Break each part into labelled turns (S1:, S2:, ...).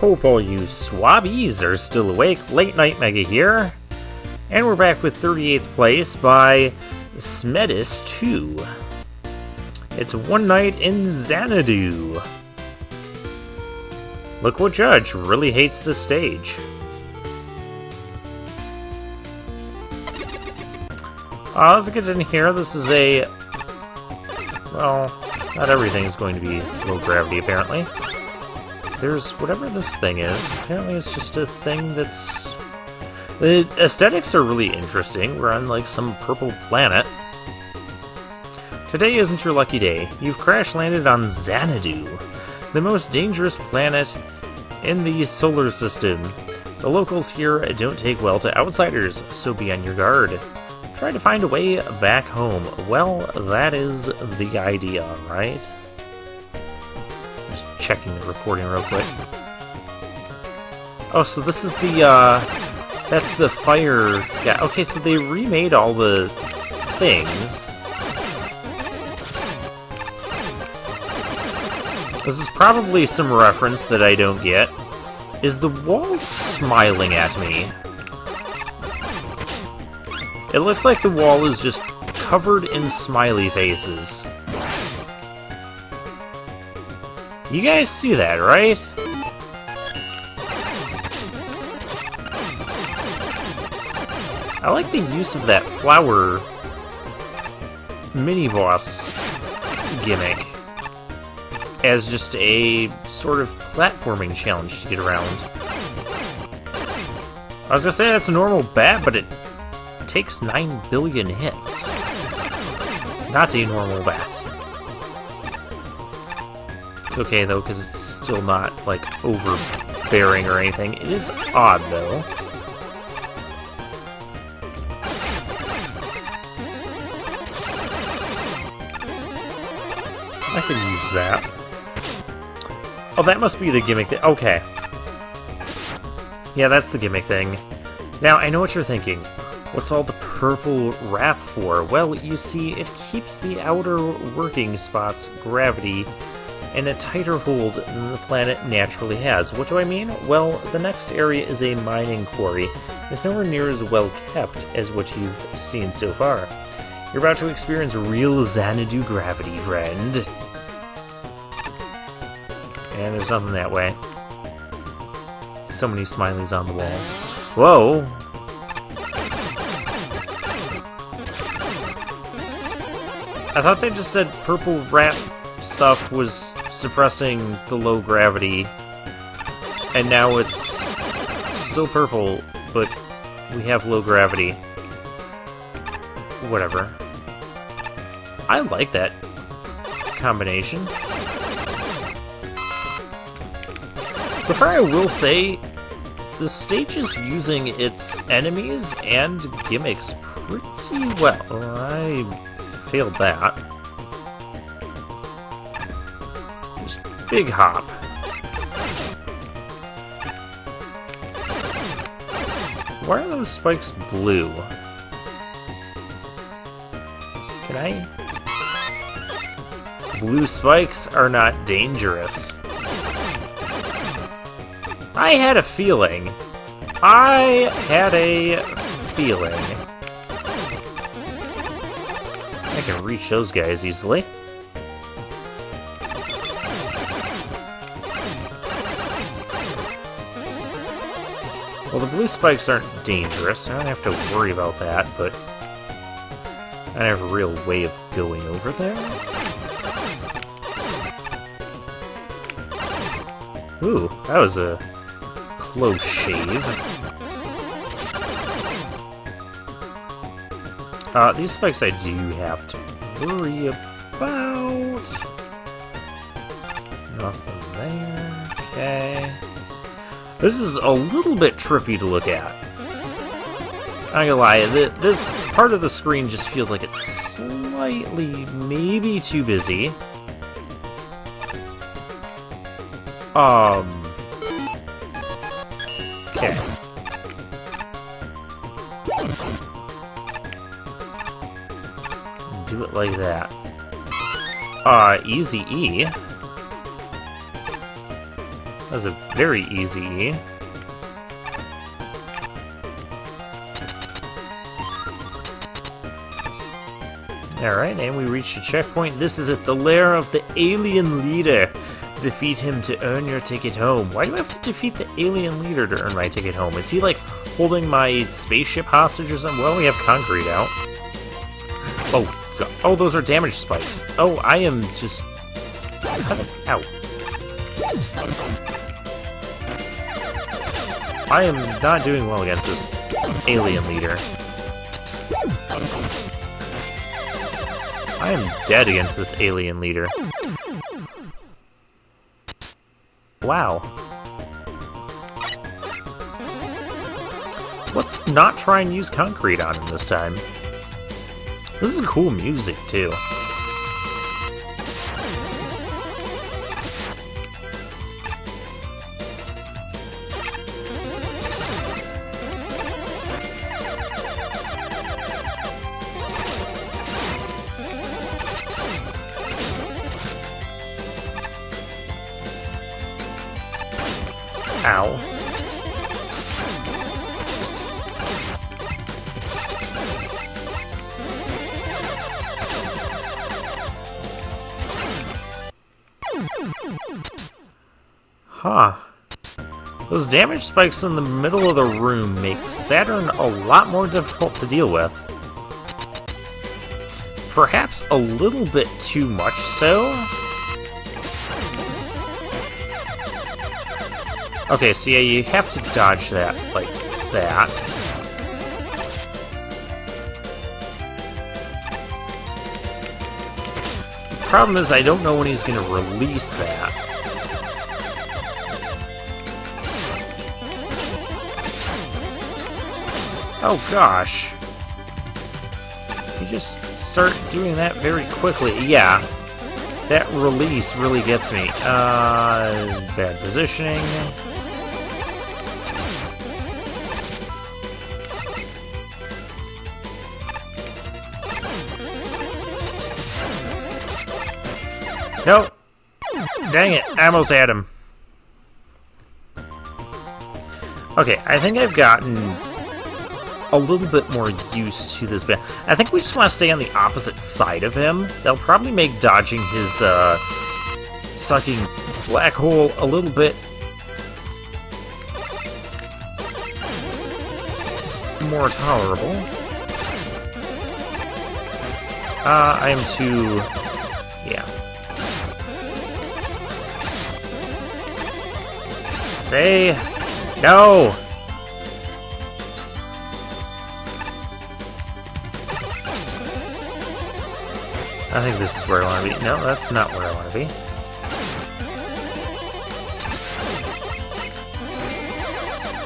S1: Hope all you swabbies are still awake. Late Night Mega here. And we're back with 38th place by Smedis 2. It's One Night in Xanadu. Look what Judge really hates this stage. Let's get in here. This is a... well, not everything's going to be low gravity, apparently. There's whatever this thing is. Apparently it's just a thing that's... the aesthetics are really interesting. We're on, like, some purple planet. Today isn't your lucky day. You've crash-landed on Xanadu, the most dangerous planet in the solar system. The locals here don't take well to outsiders, so be on your guard. Try to find a way back home. Well, that is the idea, right? Just checking the recording real quick. Oh, so this is the, that's the fire guy. Okay, so they remade all the things. This is probably some reference that I don't get. Is the wall smiling at me? It looks like the wall is just covered in smiley faces. You guys see that, right? I like the use of that flower mini-boss gimmick as just a sort of platforming challenge to get around. I was gonna say that's a normal bat, but it takes 9 billion hits. Not a normal bat. It's okay though, because it's still not, like, overbearing or anything. It is odd though. I could use that. Oh, that must be the gimmick thing. Okay. Yeah, that's the gimmick thing. Now, I know what you're thinking. What's all the purple wrap for? Well, you see, it keeps the outer working spot's gravity in a tighter hold than the planet naturally has. What do I mean? Well, the next area is a mining quarry. It's nowhere near as well kept as what you've seen so far. You're about to experience real Xanadu gravity, friend. And there's nothing that way. So many smileys on the wall. Whoa! I thought they just said purple wrap stuff was suppressing the low gravity. And now it's still purple, but we have low gravity. Whatever. I like that combination. Before I will say, the stage is using its enemies and gimmicks pretty well. I failed that. Just big hop. Why are those spikes blue? Can I? Blue spikes are not dangerous. I had a feeling. I had a feeling. I can reach those guys easily. Well, the blue spikes aren't dangerous. I don't have to worry about that, but I don't have a real way of going over there. Ooh, that was a close shave. These spikes I do have to worry about. Nothing there. Okay. This is a little bit trippy to look at. I'm not gonna lie, this part of the screen just feels like it's slightly, maybe too busy. Okay. Do it like that. Easy E. That was a very easy E. Alright, and we reached a checkpoint. This is at the lair of the alien leader. Defeat him to earn your ticket home. Why do I have to defeat the alien leader to earn my ticket home? Is he, like, holding my spaceship hostage or something? Well, we have concrete out. Oh, God. Oh, those are damage spikes. Oh, I am just... Ow. I am not doing well against this alien leader. I am dead against this alien leader. Wow. Let's not try and use concrete on him this time. This is cool music, too. Ow. Huh. Those damage spikes in the middle of the room make Saturn a lot more difficult to deal with. Perhaps a little bit too much so. Okay, so yeah, you have to dodge that like that. The problem is I don't know when he's going to release that. Oh gosh. You just start doing that very quickly. Yeah. That release really gets me. Bad positioning. Nope. Dang it, I almost had him. Okay, I think I've gotten a little bit more used to this bit. I think we just want to stay on the opposite side of him. That'll probably make dodging his sucking black hole a little bit more tolerable. I am too... yeah. Stay! No! I think this is where I want to be. No, that's not where I want to be.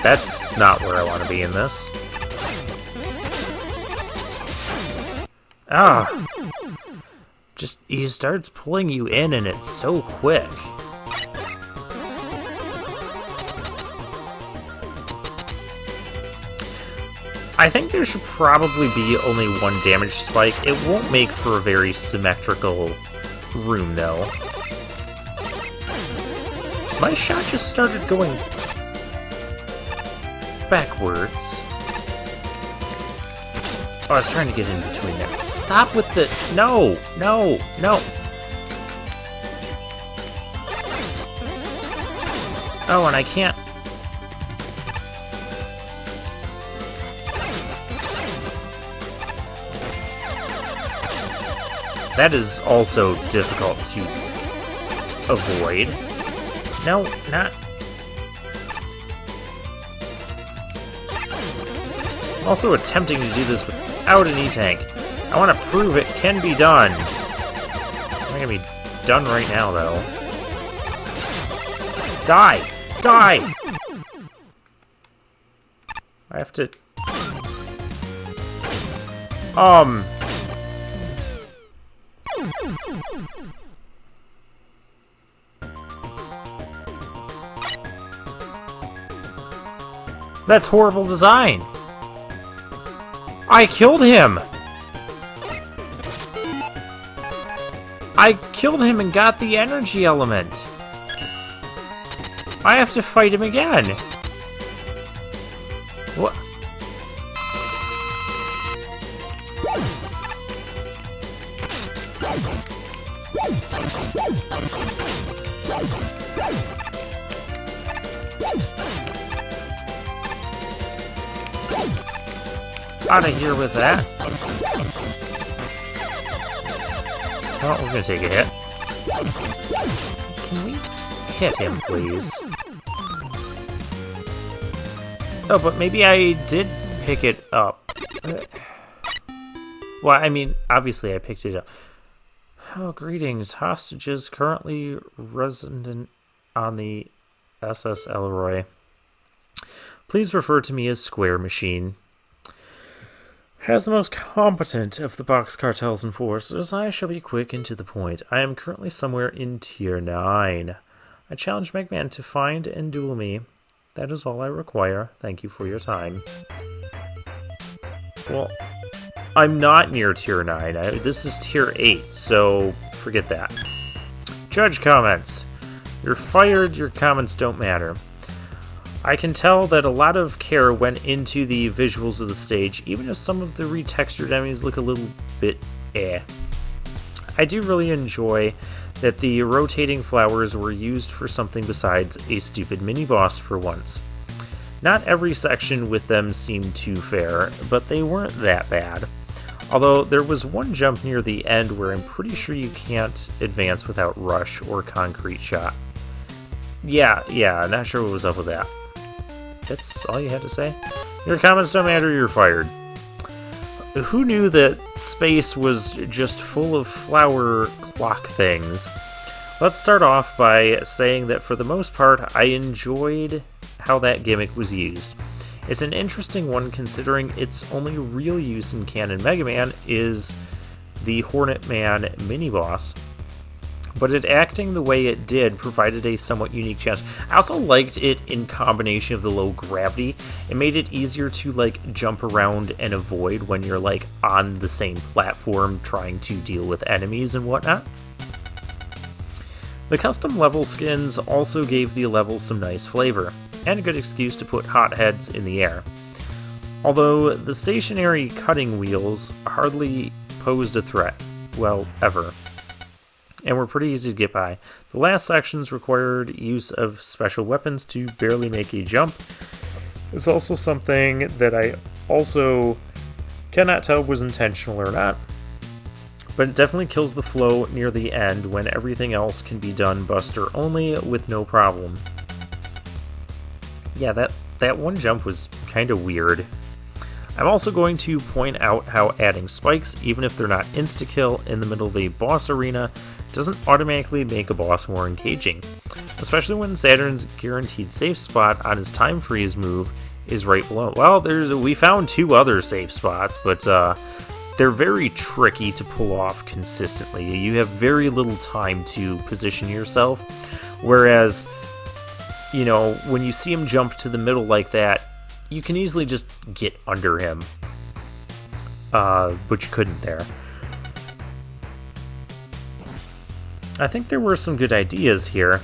S1: That's not where I want to be in this. Ah! Just, he starts pulling you in and it's so quick. I think there should probably be only one damage spike. It won't make for a very symmetrical room, though. My shot just started going backwards. Oh, I was trying to get in between there. Stop with the... No! No! No! Oh, and I can't... That is also difficult to avoid. No, not... I'm also attempting to do this without an E-Tank. I want to prove it can be done. I'm gonna be done right now, though. Die! Die! I have to... That's horrible design! I killed him! I killed him and got the energy element! I have to fight him again! What? Out of here with that. Oh, we're gonna take a hit. Can we hit him, please? Oh, but maybe I did pick it up. Well, I mean, obviously I picked it up. Oh, greetings. Hostages currently resident on the SS Elroy. Please refer to me as Square Machine. As the most competent of the box cartels and forces, I shall be quick and to the point. I am currently somewhere in Tier 9. I challenge MaGMML to find and duel me. That is all I require. Thank you for your time. Well, I'm not near Tier 9. This is Tier 8, so forget that. Judge comments. You're fired. Your comments don't matter. I can tell that a lot of care went into the visuals of the stage, even if some of the retextured enemies look a little bit eh. I do really enjoy that the rotating flowers were used for something besides a stupid mini-boss for once. Not every section with them seemed too fair, but they weren't that bad. Although there was one jump near the end where I'm pretty sure you can't advance without rush or concrete shot. Yeah, not sure what was up with that. That's all you had to say? Your comments don't matter, you're fired. Who knew that space was just full of flower clock things? Let's start off by saying that for the most part, I enjoyed how that gimmick was used. It's an interesting one considering its only real use in canon Mega Man is the Hornet Man mini-boss. But it acting the way it did provided a somewhat unique challenge. I also liked it in combination of the low gravity. It made it easier to like jump around and avoid when you're like on the same platform trying to deal with enemies and whatnot. The custom level skins also gave the levels some nice flavor, and a good excuse to put hot heads in the air. Although the stationary cutting wheels hardly posed a threat, well, ever. And were pretty easy to get by. The last sections required use of special weapons to barely make a jump. It's also something that I also cannot tell was intentional or not, but it definitely kills the flow near the end when everything else can be done buster only with no problem. Yeah, that one jump was kind of weird. I'm also going to point out how adding spikes, even if they're not insta-kill in the middle of a boss arena, doesn't automatically make a boss more engaging, especially when Saturn's guaranteed safe spot on his time freeze move is right below. Well, we found two other safe spots, but they're very tricky to pull off consistently. You have very little time to position yourself, whereas, you know, when you see him jump to the middle like that, you can easily just get under him, but you couldn't there. I think there were some good ideas here.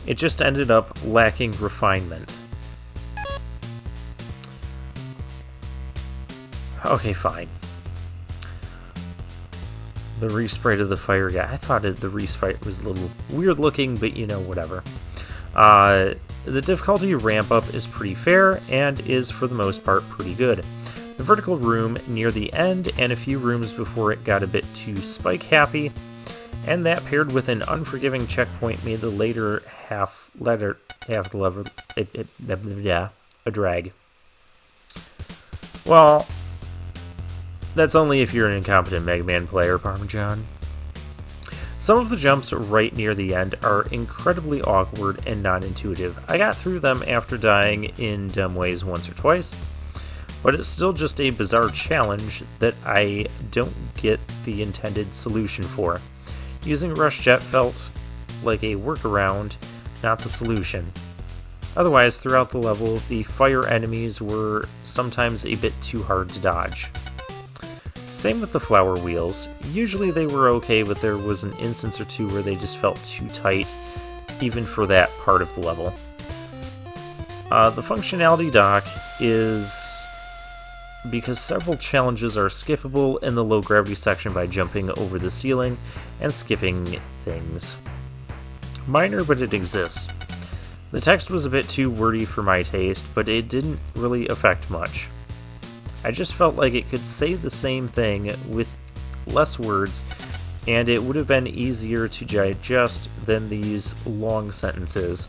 S1: It just ended up lacking refinement. Okay, fine. The respray to the fire guy. I thought the respray was a little weird looking, but you know, whatever. The difficulty ramp up is pretty fair and is for the most part pretty good. The vertical room near the end and a few rooms before it got a bit too spike happy, and that paired with an unforgiving checkpoint made the later half the lever a drag. Well, that's only if you're an incompetent Mega Man player, Parmesan. Some of the jumps right near the end are incredibly awkward and non-intuitive. I got through them after dying in dumb ways once or twice, but it's still just a bizarre challenge that I don't get the intended solution for. Using Rush Jet felt like a workaround, not the solution. Otherwise, throughout the level, the fire enemies were sometimes a bit too hard to dodge. Same with the flower wheels. Usually they were okay, but there was an instance or two where they just felt too tight even for that part of the level. The functionality dock is because several challenges are skippable in the low gravity section by jumping over the ceiling and skipping things. Minor, but it exists. The text was a bit too wordy for my taste, but it didn't really affect much. I just felt like it could say the same thing with less words, and it would have been easier to digest than these long sentences.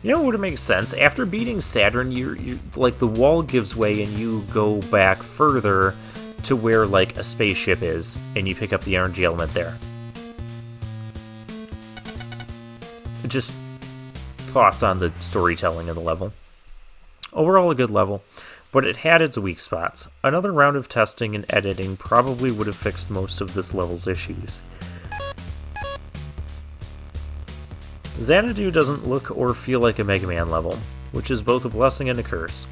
S1: You know what would make sense? After beating Saturn, you like the wall gives way and you go back further to where like a spaceship is, and you pick up the energy element there. Just thoughts on the storytelling of the level. Overall, a good level, but it had its weak spots. Another round of testing and editing probably would have fixed most of this level's issues. Xanadu doesn't look or feel like a Mega Man level, which is both a blessing and a curse.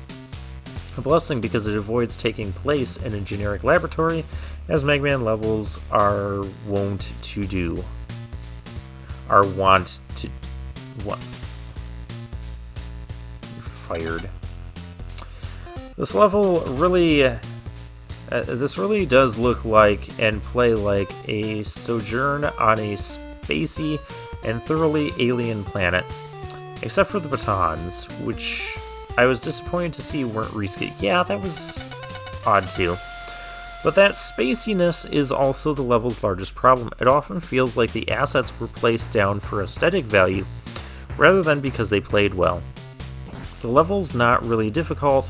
S1: A blessing because it avoids taking place in a generic laboratory, as Mega Man levels are wont to do. What? You're fired. This level really... this really does look like and play like a sojourn on a spacey and thoroughly alien planet, except for the batons, which I was disappointed to see weren't reskinned. Yeah, that was odd too. But that spaciness is also the level's largest problem. It often feels like the assets were placed down for aesthetic value, rather than because they played well. The level's not really difficult,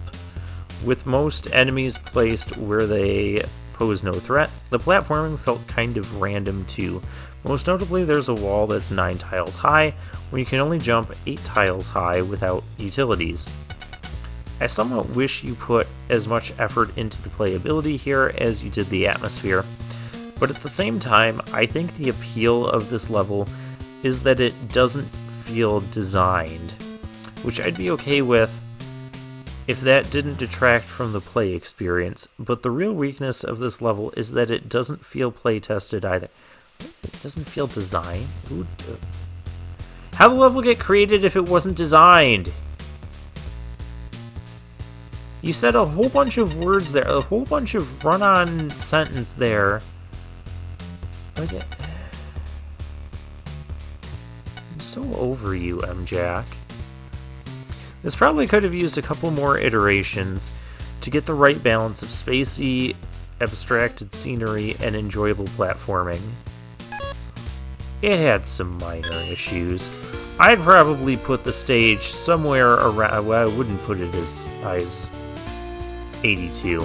S1: with most enemies placed where they pose no threat. The platforming felt kind of random too. Most notably, there's a wall that's 9 tiles high, when you can only jump 8 tiles high without utilities. I somewhat wish you put as much effort into the playability here as you did the atmosphere, but at the same time, I think the appeal of this level is that it doesn't feel designed, which I'd be okay with if that didn't detract from the play experience, but the real weakness of this level is that it doesn't feel play-tested either. It doesn't feel designed? How'd the level get created if it wasn't designed? You said a whole bunch of words there, a whole bunch of run-on sentence there. I'm so over you, M-Jack. This probably could have used a couple more iterations to get the right balance of spacey, abstracted scenery, and enjoyable platforming. It had some minor issues. I'd probably put the stage somewhere around... Well, I wouldn't put it as high as 82.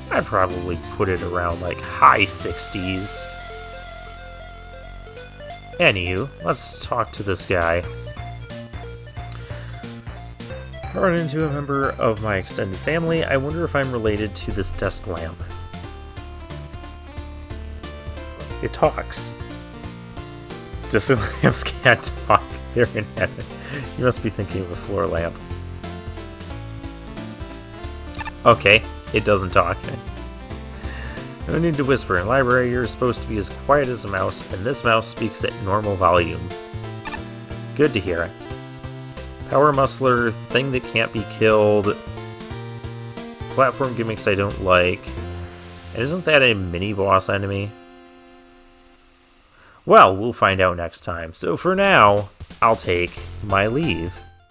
S1: I'd probably put it around, like, high 60s. Anywho, let's talk to this guy. I run into a member of my extended family. I wonder if I'm related to this desk lamp. It talks. Desk lamps can't talk. They're inanimate. You must be thinking of a floor lamp. Okay, it doesn't talk. No need to whisper. In library, you're supposed to be as quiet as a mouse, and this mouse speaks at normal volume. Good to hear. Power muscler, thing that can't be killed. Platform gimmicks I don't like. And isn't that a mini-boss enemy? Well, we'll find out next time. So for now, I'll take my leave.